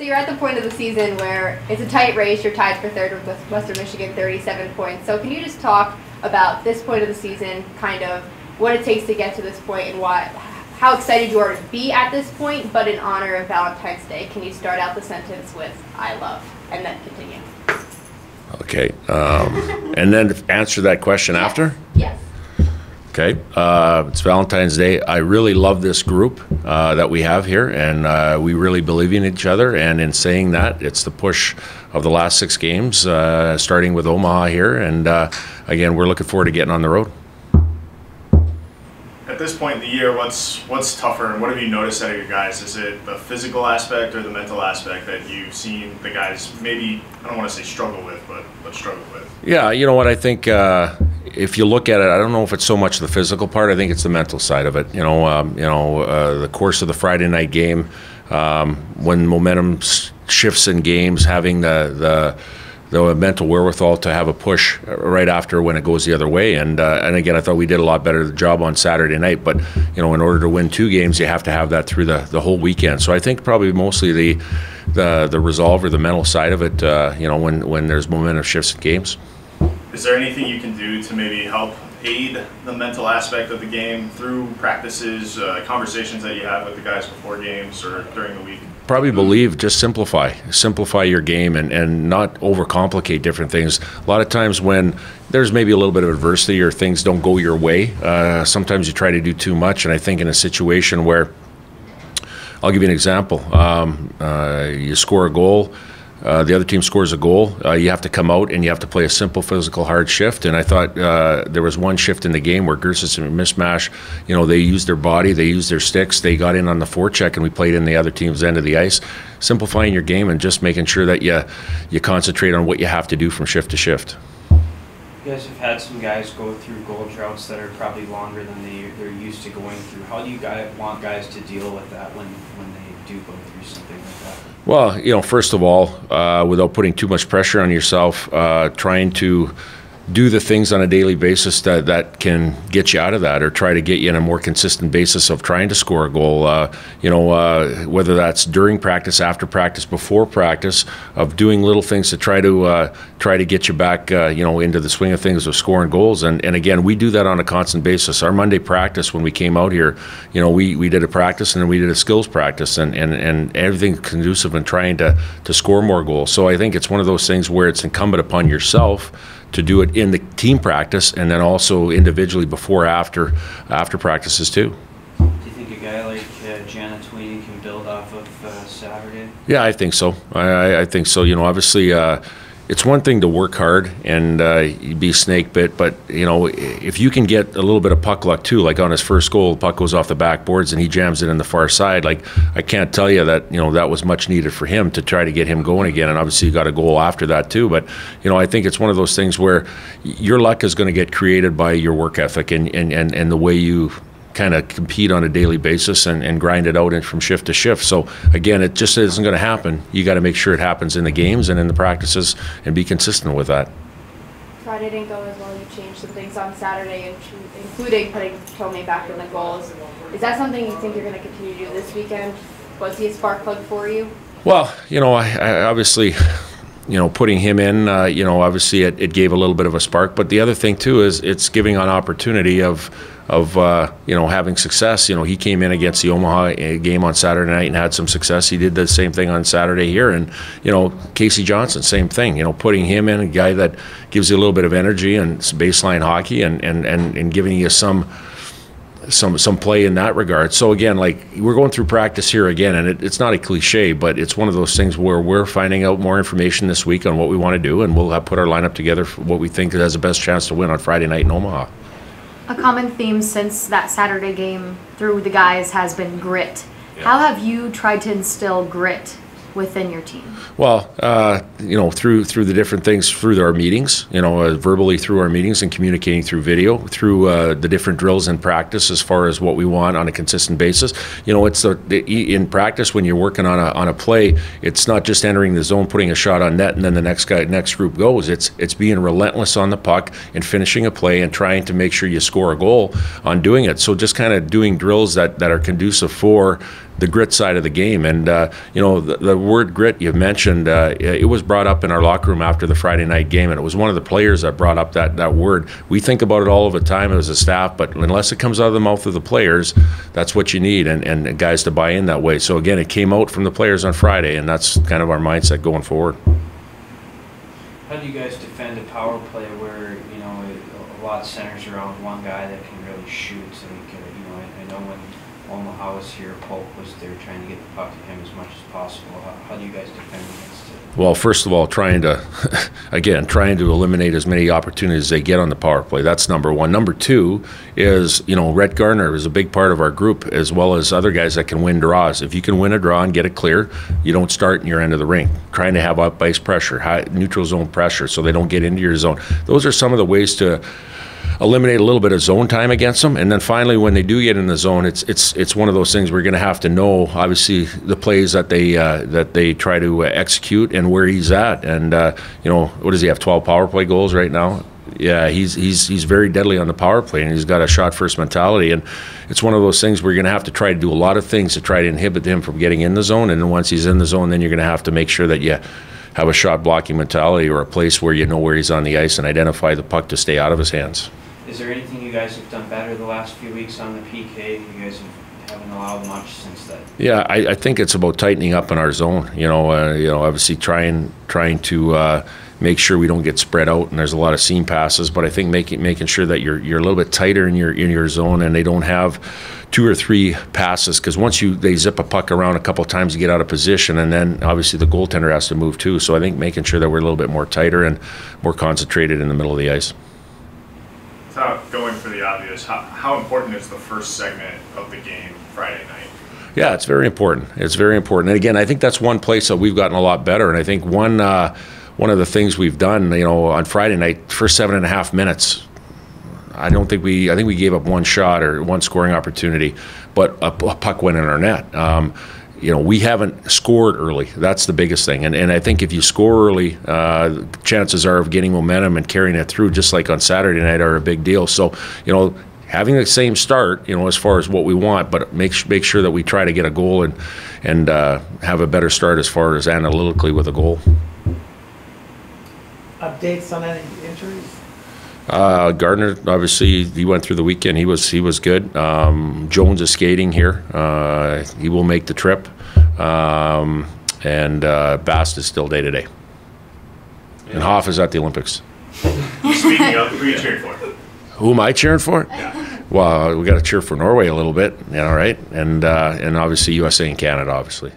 you're at the point of the season where it's a tight race. You're tied for third with Western Michigan, 37 points. So can you just talk about this point of the season, kind of what it takes to get to this point and how excited you are to be at this point, but in honor of Valentine's Day? Can you start out the sentence with "I love" and then continue? Okay. And then answer that question after? Yes. Okay. It's Valentine's Day. I really love this group that we have here, and we really believe in each other. And in saying that, it's the push of the last 6 games, starting with Omaha here. And again, we're looking forward to getting on the road. At this point in the year, what's tougher, and what have you noticed out of your guys? Is it the physical aspect or the mental aspect that you've seen the guys maybe, I don't want to say struggle with, but struggle with? Yeah, you know what, I think if you look at it, I don't know if it's so much the physical part. I think it's the mental side of it. The course of the Friday night game, when momentum shifts in games, having the mental wherewithal to have a push right after when it goes the other way. And again, I thought we did a lot better job on Saturday night. But in order to win 2 games, you have to have that through the whole weekend. So I think probably mostly the resolve or the mental side of it. When there's momentum shifts in games. Is there anything you can do to maybe help aid the mental aspect of the game through practices, conversations that you have with the guys before games or during the week? Probably believe, just simplify your game and not overcomplicate different things. A lot of times when there's maybe a little bit of adversity or things don't go your way, sometimes you try to do too much. And I think in a situation where, I'll give you an example, you score a goal, the other team scores a goal, you have to come out and you have to play a simple, physical, hard shift. And I thought there was one shift in the game where Gersis and Mismash, they used their body, they used their sticks, they got in on the forecheck, and we played in the other team's end of the ice. Simplifying your game and just making sure that you concentrate on what you have to do from shift to shift. You guys have had some guys go through goal droughts that are probably longer than they're used to going through. How do you want guys to deal with that when they do go through something like that? Well, first of all, without putting too much pressure on yourself, trying to do the things on a daily basis that can get you out of that, or try to get you in a more consistent basis of trying to score a goal, whether that's during practice, after practice, before practice, of doing little things to try to get you back into the swing of things of scoring goals. And again, we do that on a constant basis. Our Monday practice when we came out here, we did a practice and then we did a skills practice, and everything conducive in trying to score more goals. So I think it's one of those things where it's incumbent upon yourself to do it in the team practice and then also individually before, after practices too. Do you think a guy like Janet Tweedy can build off of Saturday? Yeah, I think so. I think so. Obviously, it's one thing to work hard and be snake bit, but if you can get a little bit of puck luck too, like on his first goal, the puck goes off the backboards and he jams it in the far side. Like, I can't tell you that that was much needed for him to try to get him going again. And obviously, you got a goal after that too. But I think it's one of those things where your luck is going to get created by your work ethic and the way you kind of compete on a daily basis and grind it out from shift to shift. So again, it just isn't going to happen. You got to make sure it happens in the games and in the practices and be consistent with that. Friday didn't go as well. You changed some things on Saturday, including putting Tomei back in the goals. Is that something you think you're going to continue to do this weekend? Was he a spark plug for you? Well, I obviously, putting him in, obviously it gave a little bit of a spark. But the other thing too is it's giving an opportunity of having success. He came in against the Omaha game on Saturday night and had some success. He did the same thing on Saturday here. And, Casey Johnson, same thing. Putting him in, a guy that gives you a little bit of energy and baseline hockey and giving you some play in that regard. So again, like, we're going through practice here again, and it's not a cliche, but it's one of those things where we're finding out more information this week on what we want to do, and we'll have put our lineup together for what we think has the best chance to win on Friday night in Omaha. A common theme since that Saturday game through the guys has been grit. Yeah. How have you tried to instill grit within your team? Well, through the different things, through our meetings, verbally through our meetings and communicating through video, through the different drills in practice as far as what we want on a consistent basis. It's in practice when you're working on a play, it's not just entering the zone, putting a shot on net, and then the next group goes. It's being relentless on the puck and finishing a play and trying to make sure you score a goal on doing it. So just kind of doing drills that are conducive for the grit side of the game. And, you know, the word grit you mentioned, it was brought up in our locker room after the Friday night game, and it was one of the players that brought up that word. We think about it all of the time as a staff, but unless it comes out of the mouth of the players, that's what you need, and guys to buy in that way. So, again, it came out from the players on Friday, and that's kind of our mindset going forward. How do you guys defend a power play where, you know, a lot centers around one guy that can really shoot? Like, you know, I know when Omaha was here, Polk was there trying to get the puck to him as much as possible. How do you guys defend against it? Well, first of all, trying to eliminate as many opportunities as they get on the power play. That's number one. Number two is, you know, Rhett Gardner is a big part of our group, as well as other guys that can win draws. If you can win a draw and get it clear, you don't start in your end of the ring. Trying to have up ice pressure, high neutral zone pressure, so they don't get into your zone. Those are some of the ways to eliminate a little bit of zone time against them. And then finally, when they do get in the zone, it's one of those things we're going to have to know, obviously, the plays that they try to execute and where he's at. And you know, what does he have, 12 power play goals right now? Yeah, he's very deadly on the power play, and he's got a shot first mentality. And it's one of those things where you're going to have to try to do a lot of things to try to inhibit him from getting in the zone. And then once he's in the zone, then you're going to have to make sure that you have a shot blocking mentality, or a place where you know where he's on the ice and identify the puck to stay out of his hands. Is there anything you guys have done better the last few weeks on the PK? You guys haven't allowed much since then. Yeah, I think it's about tightening up in our zone. You know, obviously trying to make sure we don't get spread out, and there's a lot of seam passes. But I think making sure that you're a little bit tighter in your zone, and they don't have 2 or 3 passes, because once they zip a puck around a couple times, you get out of position, and then obviously the goaltender has to move too. So I think making sure that we're a little bit more tighter and more concentrated in the middle of the ice. Without going for the obvious, how important is the first segment of the game Friday night? Yeah, it's very important. It's very important. And again, I think that's one place that we've gotten a lot better. And I think one of the things we've done, you know, on Friday night, first 7.5 minutes, I think we gave up one shot or one scoring opportunity, but a puck went in our net. You know, we haven't scored early. That's the biggest thing. And I think if you score early, chances are of getting momentum and carrying it through, just like on Saturday night, are a big deal. So, you know, having the same start, you know, as far as what we want, but make sure that we try to get a goal and have a better start as far as analytically with a goal. Updates on any injuries? Gardner, obviously, he went through the weekend. He was good. Jones is skating here. He will make the trip. And Bast is still day-to-day. And Hoff is at the Olympics. Speaking of, who are you cheering for? Who am I cheering for? Yeah. Well, we got to cheer for Norway a little bit, you know, right? And obviously USA and Canada, obviously.